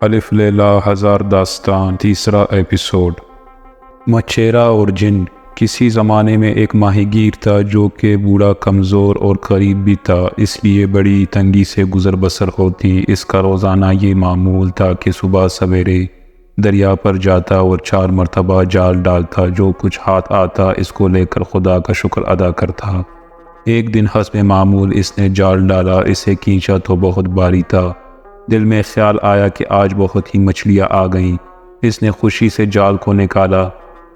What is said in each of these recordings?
الف لیلا ہزار داستان تیسرا ایپیسوڈ۔ مچھیرا اور جن۔ کسی زمانے میں ایک ماہی گیر تھا جو کہ بوڑھا، کمزور اور غریب بھی تھا، اس لیے بڑی تنگی سے گزر بسر ہوتی۔ اس کا روزانہ یہ معمول تھا کہ صبح سویرے دریا پر جاتا اور 4 مرتبہ جال ڈالتا، جو کچھ ہاتھ آتا اس کو لے کر خدا کا شکر ادا کرتا۔ ایک دن حسب معمول اس نے جال ڈالا، اسے کھینچا تو بہت بھاری تھا۔ دل میں خیال آیا کہ آج بہت ہی مچھلیاں آ گئیں۔ اس نے خوشی سے جال کو نکالا،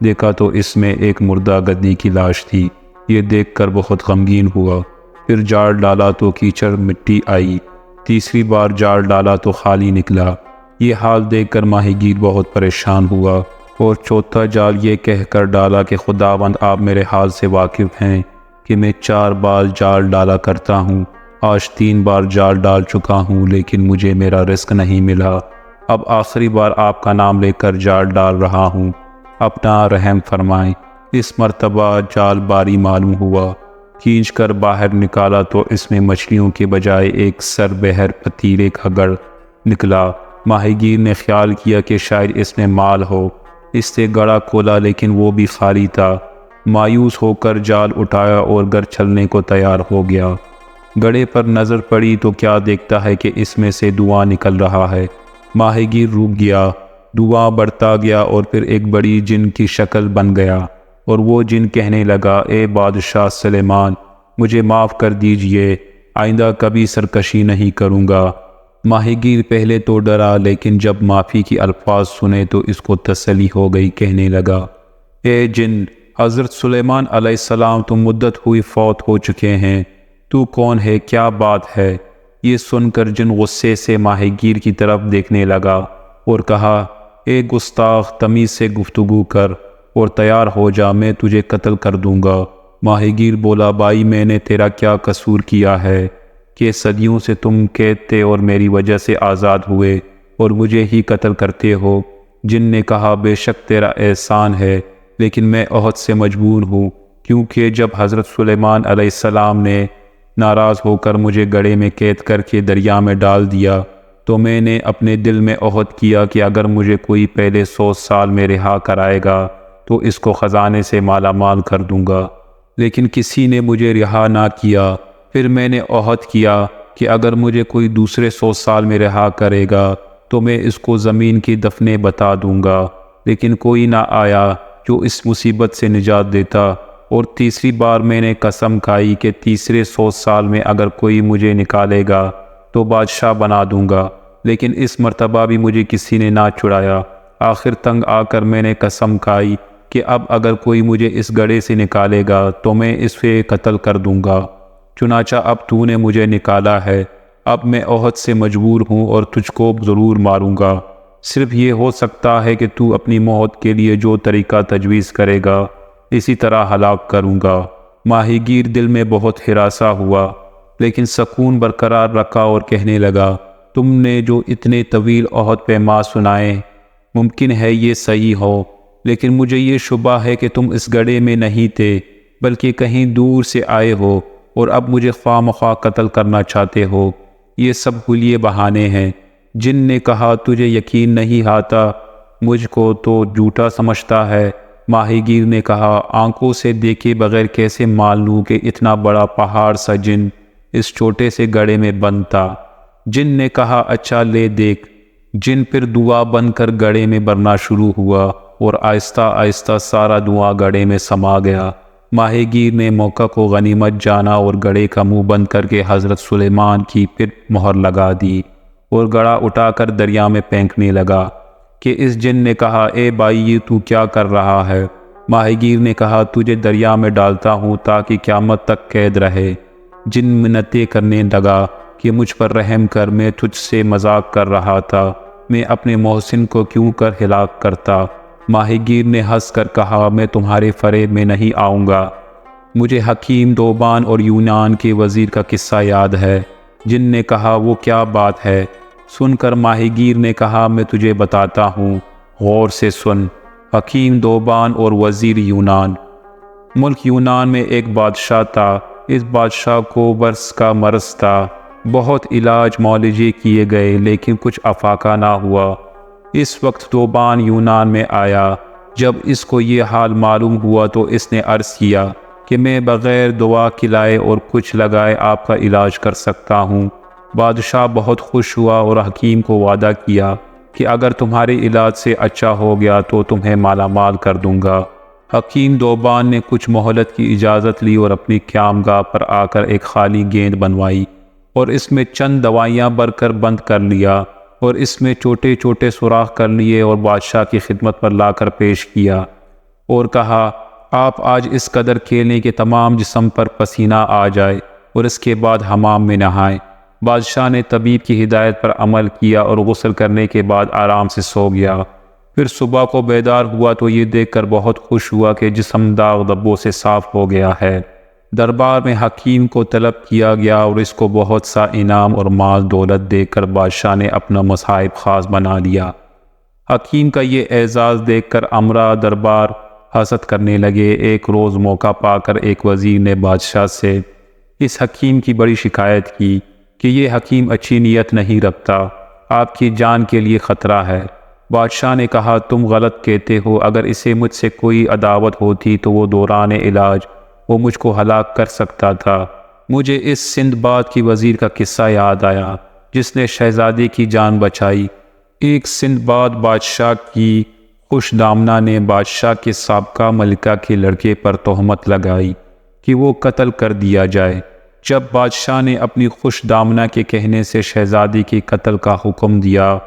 دیکھا تو اس میں ایک مردہ گدی کی لاش تھی۔ یہ دیکھ کر بہت غمگین ہوا۔ پھر جال ڈالا تو کیچڑ مٹی آئی۔ تیسری بار جال ڈالا تو خالی نکلا۔ یہ حال دیکھ کر ماہی گیر بہت پریشان ہوا اور چوتھا جال یہ کہہ کر ڈالا کہ خداوند آپ میرے حال سے واقف ہیں کہ میں 4 بار جال ڈالا کرتا ہوں۔ آج 3 بار جال ڈال چکا ہوں لیکن مجھے میرا رزق نہیں ملا۔ اب آخری بار آپ کا نام لے کر جال ڈال رہا ہوں، اپنا رحم فرمائیں۔ اس مرتبہ جال باری معلوم ہوا۔ کھینچ کر باہر نکالا تو اس میں مچھلیوں کے بجائے ایک سر بحر پتیلے کا گڑ نکلا۔ ماہی گیر نے خیال کیا کہ شاید اس میں مال ہو۔ اس سے گڑا کھولا لیکن وہ بھی خالی تھا۔ مایوس ہو کر جال اٹھایا اور گھر چلنے کو تیار ہو گیا۔ گڑے پر نظر پڑی تو کیا دیکھتا ہے کہ اس میں سے دھواں نکل رہا ہے۔ ماہی گیر رک گیا۔ دھواں بڑھتا گیا اور پھر ایک بڑی جن کی شکل بن گیا، اور وہ جن کہنے لگا، اے بادشاہ سلیمان، مجھے معاف کر دیجئے، آئندہ کبھی سرکشی نہیں کروں گا۔ ماہی گیر پہلے تو ڈرا لیکن جب معافی کی الفاظ سنے تو اس کو تسلی ہو گئی۔ کہنے لگا، اے جن، حضرت سلیمان علیہ السلام تو مدت ہوئی فوت ہو چکے ہیں۔ تو کون ہے؟ کیا بات ہے؟ یہ سن کر جن غصے سے ماہی گیر کی طرف دیکھنے لگا اور کہا، اے گستاخ، تمیز سے گفتگو کر اور تیار ہو جا، میں تجھے قتل کر دوں گا۔ ماہی گیر بولا، بھائی میں نے تیرا کیا قصور کیا ہے کہ صدیوں سے تم قید تھے اور میری وجہ سے آزاد ہوئے اور مجھے ہی قتل کرتے ہو؟ جن نے کہا، بے شک تیرا احسان ہے لیکن میں عہد سے مجبور ہوں، کیونکہ جب حضرت سلیمان علیہ السلام نے ناراض ہو کر مجھے گڑھے میں قید کر کے دریا میں ڈال دیا تو میں نے اپنے دل میں عہد کیا کہ اگر مجھے کوئی پہلے 100 سال میں رہا کرائے گا تو اس کو خزانے سے مالا مال کر دوں گا، لیکن کسی نے مجھے رہا نہ کیا۔ پھر میں نے عہد کیا کہ اگر مجھے کوئی دوسرے 100 سال میں رہا کرے گا تو میں اس کو زمین کی دفنیں بتا دوں گا، لیکن کوئی نہ آیا جو اس مصیبت سے نجات دیتا۔ اور تیسری بار میں نے قسم کھائی کہ تیسرے 100 سال میں اگر کوئی مجھے نکالے گا تو بادشاہ بنا دوں گا، لیکن اس مرتبہ بھی مجھے کسی نے نہ چھڑایا۔ آخر تنگ آ کر میں نے قسم کھائی کہ اب اگر کوئی مجھے اس گڑھے سے نکالے گا تو میں اس سے قتل کر دوں گا۔ چنانچہ اب تو نے مجھے نکالا ہے، اب میں عہد سے مجبور ہوں اور تجھ کو ضرور ماروں گا۔ صرف یہ ہو سکتا ہے کہ تو اپنی موت کے لیے جو طریقہ تجویز کرے گا اسی طرح ہلاک کروں گا۔ ماہی گیر دل میں بہت ہراساں ہوا لیکن سکون برقرار رکھا اور کہنے لگا، تم نے جو اتنے طویل عہد پیما سنائے، ممکن ہے یہ صحیح ہو، لیکن مجھے یہ شبہ ہے کہ تم اس گڑھے میں نہیں تھے بلکہ کہیں دور سے آئے ہو اور اب مجھے خواہ مخواہ قتل کرنا چاہتے ہو۔ یہ سب حلیے بہانے ہیں۔ جن نے کہا، تجھے یقین نہیں آتا، مجھ کو تو جھوٹا سمجھتا ہے۔ ماہی گیر نے کہا، آنکھوں سے دیکھے بغیر کیسے مان لوں کہ اتنا بڑا پہاڑ سا جن اس چھوٹے سے گڑھے میں بند تھا؟ جن نے کہا، اچھا لے دیکھ۔ جن پھر دھواں بن کر گڑھے میں بھرنا شروع ہوا اور آہستہ آہستہ سارا دھواں گڑھے میں سما گیا۔ ماہی گیر نے موقع کو غنیمت جانا اور گڑھے کا منہ بند کر کے حضرت سلیمان کی پھر مہر لگا دی اور گڑھا اٹھا کر دریا میں پھینکنے لگا کہ اس جن نے کہا، اے بھائی یہ تو کیا کر رہا ہے؟ ماہی گیر نے کہا، تجھے دریا میں ڈالتا ہوں تاکہ قیامت تک قید رہے۔ جن منتیں کرنے لگا کہ مجھ پر رحم کر، میں تجھ سے مذاق کر رہا تھا، میں اپنے محسن کو کیوں کر ہلاک کرتا؟ ماہی گیر نے ہنس کر کہا، میں تمہارے فریب میں نہیں آؤں گا۔ مجھے حکیم دوبان اور یونان کے وزیر کا قصہ یاد ہے۔ جن نے کہا، وہ کیا بات ہے؟ سن کر ماہی گیر نے کہا، میں تجھے بتاتا ہوں، غور سے سن۔ حکیم دوبان اور وزیر یونان۔ ملک یونان میں ایک بادشاہ تھا۔ اس بادشاہ کو برص کا مرض تھا۔ بہت علاج معالجے کیے گئے لیکن کچھ افاقہ نہ ہوا۔ اس وقت دوبان یونان میں آیا۔ جب اس کو یہ حال معلوم ہوا تو اس نے عرض کیا کہ میں بغیر دوا کھلائے اور کچھ لگائے آپ کا علاج کر سکتا ہوں۔ بادشاہ بہت خوش ہوا اور حکیم کو وعدہ کیا کہ اگر تمہارے علاج سے اچھا ہو گیا تو تمہیں مالا مال کر دوں گا۔ حکیم دوبان نے کچھ مہلت کی اجازت لی اور اپنی قیامگاہ پر آ کر ایک خالی گیند بنوائی اور اس میں چند دوائیاں بھر کر بند کر لیا اور اس میں چھوٹے چھوٹے سوراخ کر لیے اور بادشاہ کی خدمت پر لا کر پیش کیا اور کہا آپ آج اس قدر کھیلیں کہ تمام جسم پر پسینہ آ جائے اور اس کے بعد حمام میں نہائیں۔ بادشاہ نے طبیب کی ہدایت پر عمل کیا اور غسل کرنے کے بعد آرام سے سو گیا۔ پھر صبح کو بیدار ہوا تو یہ دیکھ کر بہت خوش ہوا کہ جسم داغ دھبوں سے صاف ہو گیا ہے۔ دربار میں حکیم کو طلب کیا گیا اور اس کو بہت سا انعام اور مال دولت دے کر بادشاہ نے اپنا مصاحب خاص بنا لیا۔ حکیم کا یہ اعزاز دیکھ کر امراء دربار حسد کرنے لگے۔ ایک روز موقع پا کر ایک وزیر نے بادشاہ سے اس حکیم کی بڑی شکایت کی کہ یہ حکیم اچھی نیت نہیں رکھتا، آپ کی جان کے لیے خطرہ ہے۔ بادشاہ نے کہا تم غلط کہتے ہو، اگر اسے مجھ سے کوئی عداوت ہوتی تو وہ دوران علاج وہ مجھ کو ہلاک کر سکتا تھا۔ مجھے اس سندباد کی وزیر کا قصہ یاد آیا جس نے شہزادی کی جان بچائی۔ ایک سندباد بادشاہ کی خوش دامنہ نے بادشاہ کے سابقہ ملکہ کے لڑکے پر تہمت لگائی کہ وہ قتل کر دیا جائے۔ جب بادشاہ نے اپنی خوش دامنہ کے کہنے سے شہزادی کے قتل کا حکم دیا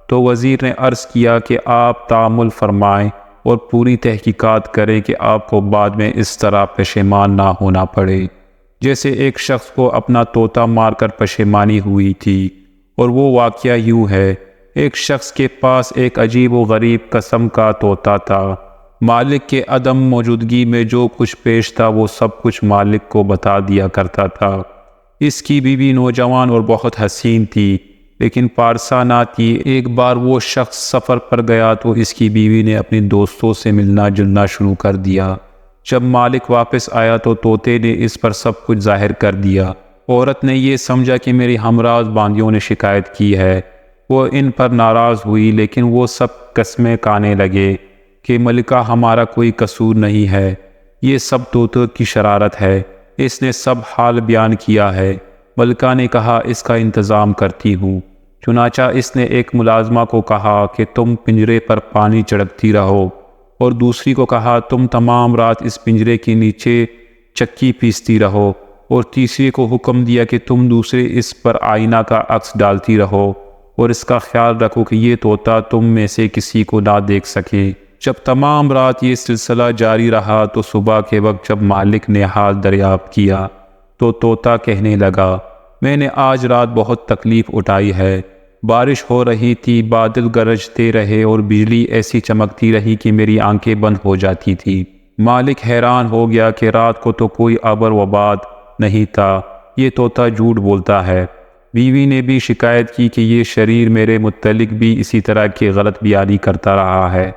تو وزیر نے عرض کیا کہ آپ تأمل فرمائیں اور پوری تحقیقات کریں کہ آپ کو بعد میں اس طرح پشیمان نہ ہونا پڑے جیسے ایک شخص کو اپنا طوطا مار کر پشیمانی ہوئی تھی۔ اور وہ واقعہ یوں ہے، ایک شخص کے پاس ایک عجیب و غریب قسم کا طوطا تھا۔ مالک کے عدم موجودگی میں جو کچھ پیش تھا وہ سب کچھ مالک کو بتا دیا کرتا تھا۔ اس کی بیوی نوجوان اور بہت حسین تھی لیکن پارسا نہ تھی۔ ایک بار وہ شخص سفر پر گیا تو اس کی بیوی نے اپنی دوستوں سے ملنا جلنا شروع کر دیا۔ جب مالک واپس آیا تو طوطے نے اس پر سب کچھ ظاہر کر دیا۔ عورت نے یہ سمجھا کہ میری ہمراز باندیوں نے شکایت کی ہے۔ وہ ان پر ناراض ہوئی لیکن وہ سب قسمیں کھانے لگے کہ ملکہ ہمارا کوئی قصور نہیں ہے، یہ سب طوطے کی شرارت ہے۔ اس نے سب حال بیان کیا ہے۔ ملکہ نے کہا اس کا انتظام کرتی ہوں۔ چنانچہ اس نے ایک ملازمہ کو کہا کہ تم پنجرے پر پانی چھڑکتی رہو اور دوسری کو کہا تم تمام رات اس پنجرے کے نیچے چکی پیستی رہو اور تیسری کو حکم دیا کہ تم دوسرے اس پر آئینہ کا عکس ڈالتی رہو اور اس کا خیال رکھو کہ یہ طوطا تم میں سے کسی کو نہ دیکھ سکے۔ جب تمام رات یہ سلسلہ جاری رہا تو صبح کے وقت جب مالک نے حال دریافت کیا تو طوطا کہنے لگا میں نے آج رات بہت تکلیف اٹھائی ہے۔ بارش ہو رہی تھی، بادل گرجتے رہے اور بجلی ایسی چمکتی رہی کہ میری آنکھیں بند ہو جاتی تھی۔ مالک حیران ہو گیا کہ رات کو تو کوئی آبر و باد نہیں تھا، یہ طوطا جھوٹ بولتا ہے۔ بیوی نے بھی شکایت کی کہ یہ شریر میرے متعلق بھی اسی طرح کی غلط بیانی کرتا رہا ہے۔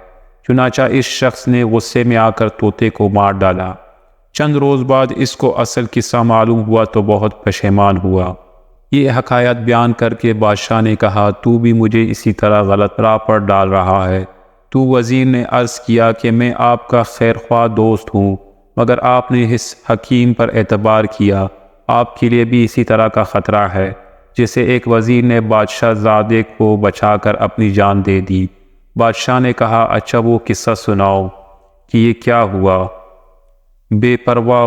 چنانچہ اس شخص نے غصے میں آ کر طوطے کو مار ڈالا۔ چند روز بعد اس کو اصل قصہ معلوم ہوا تو بہت پشیمان ہوا۔ یہ حکایت بیان کر کے بادشاہ نے کہا تو بھی مجھے اسی طرح غلط راہ پر ڈال رہا ہے۔ تو وزیر نے عرض کیا کہ میں آپ کا خیرخواہ دوست ہوں مگر آپ نے اس حکیم پر اعتبار کیا، آپ کے لیے بھی اسی طرح کا خطرہ ہے۔ جسے ایک وزیر نے بادشاہ زادے کو بچا کر اپنی جان دے دی۔ بادشاہ نے کہا اچھا وہ قصہ سناؤ کہ یہ کیا ہوا۔ بے پرواہ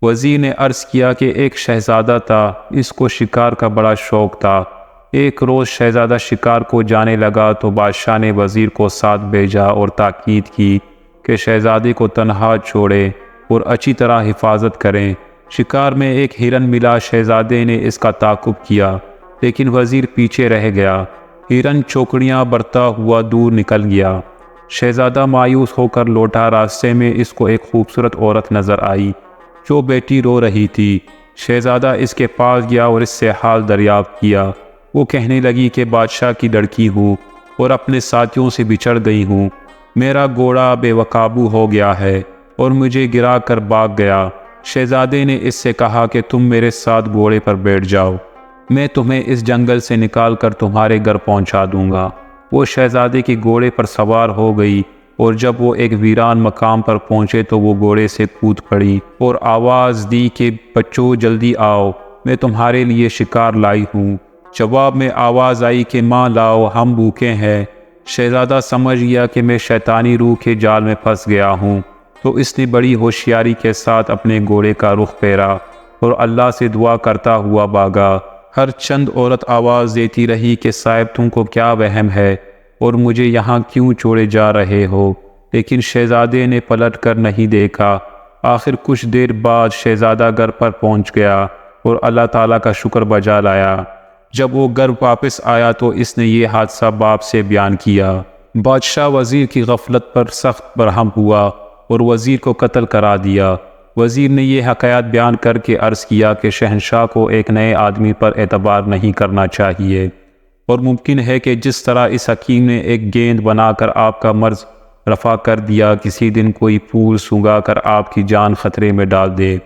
وزیر نے عرض کیا کہ ایک شہزادہ تھا، اس کو شکار کا بڑا شوق تھا۔ ایک روز شہزادہ شکار کو جانے لگا تو بادشاہ نے وزیر کو ساتھ بھیجا اور تاکید کی کہ شہزادے کو تنہا چھوڑے اور اچھی طرح حفاظت کریں۔ شکار میں ایک ہرن ملا، شہزادے نے اس کا تعاقب کیا لیکن وزیر پیچھے رہ گیا۔ ہرن چوکڑیاں برتا ہوا دور نکل گیا۔ شہزادہ مایوس ہو کر لوٹا۔ راستے میں اس کو ایک خوبصورت عورت نظر آئی جو بیٹی رو رہی تھی۔ شہزادہ اس کے پاس گیا اور اس سے حال دریافت کیا۔ وہ کہنے لگی کہ بادشاہ کی لڑکی ہوں اور اپنے ساتھیوں سے بچھڑ گئی ہوں، میرا گھوڑا بے قابو ہو گیا ہے اور مجھے گرا کر بھاگ گیا۔ شہزادے نے اس سے کہا کہ تم میرے ساتھ گھوڑے پر بیٹھ جاؤ میں تمہیں اس جنگل سے نکال کر تمہارے گھر پہنچا دوں گا۔ وہ شہزادے کے گھوڑے پر سوار ہو گئی، اور جب وہ ایک ویران مقام پر پہنچے تو وہ گھوڑے سے کود پڑی اور آواز دی کہ بچوں جلدی آؤ، میں تمہارے لیے شکار لائی ہوں۔ جواب میں آواز آئی کہ ماں لاؤ، ہم بھوکے ہیں۔ شہزادہ سمجھ گیا کہ میں شیطانی روح کے جال میں پھنس گیا ہوں، تو اس نے بڑی ہوشیاری کے ساتھ اپنے گھوڑے کا رخ پھیرا اور اللہ سے دعا کرتا ہوا بھاگا۔ ہر چند عورت آواز دیتی رہی کہ صاحب تم کو کیا وہم ہے اور مجھے یہاں کیوں چھوڑے جا رہے ہو، لیکن شہزادے نے پلٹ کر نہیں دیکھا۔ آخر کچھ دیر بعد شہزادہ گھر پر پہنچ گیا اور اللہ تعالیٰ کا شکر بجا لایا۔ جب وہ گھر واپس آیا تو اس نے یہ حادثہ باپ سے بیان کیا۔ بادشاہ وزیر کی غفلت پر سخت برہم ہوا اور وزیر کو قتل کرا دیا۔ وزیر نے یہ حقائق بیان کر کے عرض کیا کہ شہنشاہ کو ایک نئے آدمی پر اعتبار نہیں کرنا چاہیے، اور ممکن ہے کہ جس طرح اس حکیم نے ایک گیند بنا کر آپ کا مرض رفع کر دیا، کسی دن کوئی پھول سونگھا کر آپ کی جان خطرے میں ڈال دے۔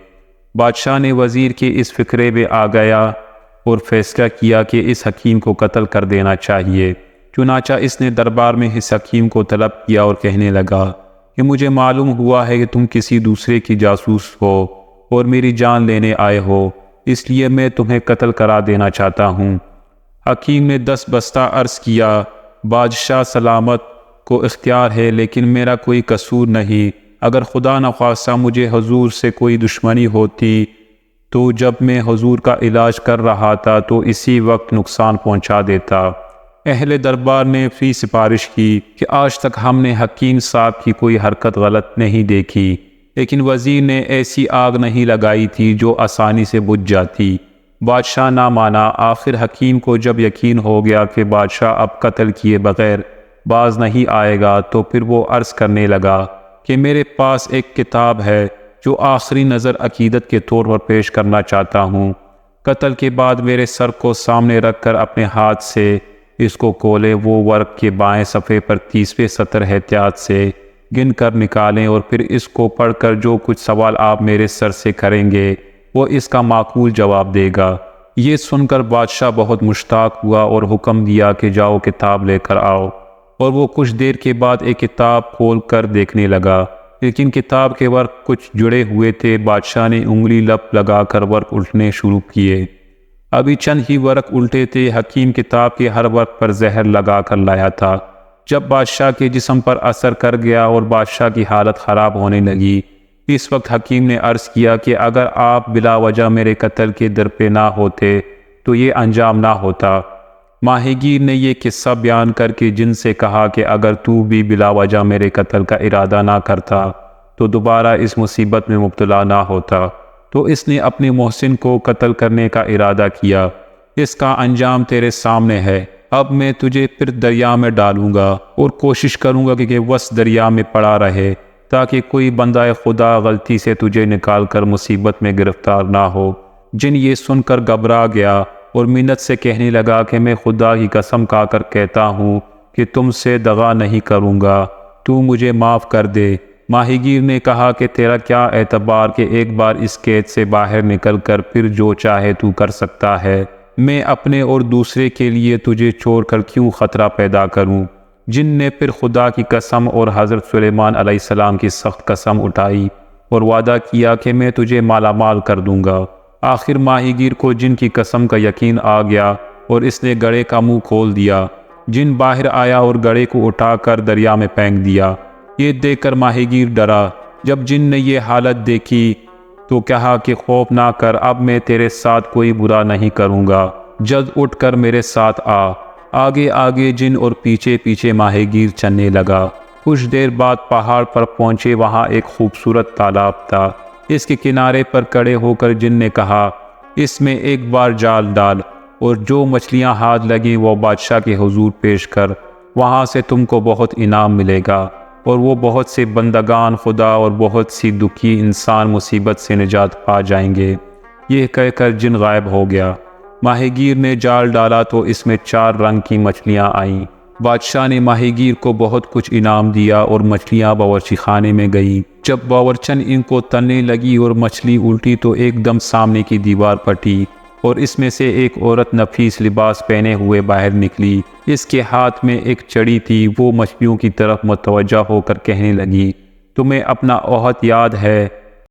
بادشاہ نے وزیر کے اس فکرے میں آ گیا اور فیصلہ کیا کہ اس حکیم کو قتل کر دینا چاہیے۔ چنانچہ اس نے دربار میں اس حکیم کو طلب کیا اور کہنے لگا کہ مجھے معلوم ہوا ہے کہ تم کسی دوسرے کی جاسوس ہو اور میری جان لینے آئے ہو، اس لیے میں تمہیں قتل کرا دینا چاہتا ہوں۔ حکیم نے 10 بستہ عرض کیا، بادشاہ سلامت کو اختیار ہے، لیکن میرا کوئی قصور نہیں۔ اگر خدا نخواستہ مجھے حضور سے کوئی دشمنی ہوتی تو جب میں حضور کا علاج کر رہا تھا تو اسی وقت نقصان پہنچا دیتا۔ اہل دربار نے فی سفارش کی کہ آج تک ہم نے حکیم صاحب کی کوئی حرکت غلط نہیں دیکھی، لیکن وزیر نے ایسی آگ نہیں لگائی تھی جو آسانی سے بجھ جاتی۔ بادشاہ نہ مانا۔ آخر حکیم کو جب یقین ہو گیا کہ بادشاہ اب قتل کیے بغیر باز نہیں آئے گا تو پھر وہ عرض کرنے لگا کہ میرے پاس ایک کتاب ہے جو آخری نظر عقیدت کے طور پر پیش کرنا چاہتا ہوں۔ قتل کے بعد میرے سر کو سامنے رکھ کر اپنے ہاتھ سے اس کو کھولے، وہ ورق کے بائیں صفحے پر 30ویں سطر احتیاط سے گن کر نکالیں، اور پھر اس کو پڑھ کر جو کچھ سوال آپ میرے سر سے کریں گے وہ اس کا معقول جواب دے گا۔ یہ سن کر بادشاہ بہت مشتاق ہوا اور حکم دیا کہ جاؤ کتاب لے کر آؤ، اور وہ کچھ دیر کے بعد ایک کتاب کھول کر دیکھنے لگا، لیکن کتاب کے ورق کچھ جڑے ہوئے تھے۔ بادشاہ نے انگلی لپ لگا کر ورق الٹنے شروع کیے۔ ابھی چند ہی ورق الٹے تھے، حکیم کتاب کے ہر ورق پر زہر لگا کر لایا تھا۔ جب بادشاہ کے جسم پر اثر کر گیا اور بادشاہ کی حالت خراب ہونے لگی، اس وقت حکیم نے عرض کیا کہ اگر آپ بلا وجہ میرے قتل کے در پہ نہ ہوتے تو یہ انجام نہ ہوتا۔ ماہی گیر نے یہ قصہ بیان کر کے جن سے کہا کہ اگر تو بھی بلا وجہ میرے قتل کا ارادہ نہ کرتا تو دوبارہ اس مصیبت میں مبتلا نہ ہوتا، تو اس نے اپنے محسن کو قتل کرنے کا ارادہ کیا۔ اس کا انجام تیرے سامنے ہے۔ اب میں تجھے پھر دریا میں ڈالوں گا اور کوشش کروں گا کہ وس دریا میں پڑا رہے، تاکہ کوئی بندہ خدا غلطی سے تجھے نکال کر مصیبت میں گرفتار نہ ہو۔ جن یہ سن کر گھبرا گیا اور منت سے کہنے لگا کہ میں خدا کی قسم کھا کر کہتا ہوں کہ تم سے دغا نہیں کروں گا، تو مجھے معاف کر دے۔ ماہی گیر نے کہا کہ تیرا کیا اعتبار کہ ایک بار اس قید سے باہر نکل کر پھر جو چاہے تو کر سکتا ہے، میں اپنے اور دوسرے کے لیے تجھے چھوڑ کر کیوں خطرہ پیدا کروں؟ جن نے پھر خدا کی قسم اور حضرت سلیمان علیہ السلام کی سخت قسم اٹھائی اور وعدہ کیا کہ میں تجھے مالا مال کر دوں گا۔ آخر ماہی گیر کو جن کی قسم کا یقین آ گیا اور اس نے گڑھے کا منہ کھول دیا۔ جن باہر آیا اور گڑھے کو اٹھا کر دریا میں پھینک دیا۔ یہ دیکھ کر ماہی گیر ڈرا۔ جب جن نے یہ حالت دیکھی تو کہا کہ خوف نہ کر، اب میں تیرے ساتھ کوئی برا نہیں کروں گا، جلد اٹھ کر میرے ساتھ آ۔ آگے آگے جن اور پیچھے پیچھے ماہی گیر چلنے لگا۔ کچھ دیر بعد پہاڑ پر پہنچے، وہاں ایک خوبصورت تالاب تھا۔ اس کے کنارے پر کھڑے ہو کر جن نے کہا اس میں ایک بار جال ڈال اور جو مچھلیاں ہاتھ لگیں وہ بادشاہ کے حضور پیش کر، وہاں سے تم کو بہت انعام ملے گا، اور وہ بہت سے بندگان خدا اور بہت سی دکھی انسان مصیبت سے نجات پا جائیں گے۔ یہ کہہ کر جن غائب ہو گیا۔ ماہی گیر نے جال ڈالا تو اس میں 4 رنگ کی مچھلیاں آئیں۔ بادشاہ نے ماہی گیر کو بہت کچھ انعام دیا اور مچھلیاں باورچی خانے میں گئیں۔ جب باورچن ان کو تلنے لگی اور مچھلی الٹی تو ایک دم سامنے کی دیوار پٹی اور اس میں سے ایک عورت نفیس لباس پہنے ہوئے باہر نکلی۔ اس کے ہاتھ میں ایک چڑی تھی۔ وہ مچھلیوں کی طرف متوجہ ہو کر کہنے لگی، تمہیں اپنا عہد یاد ہے؟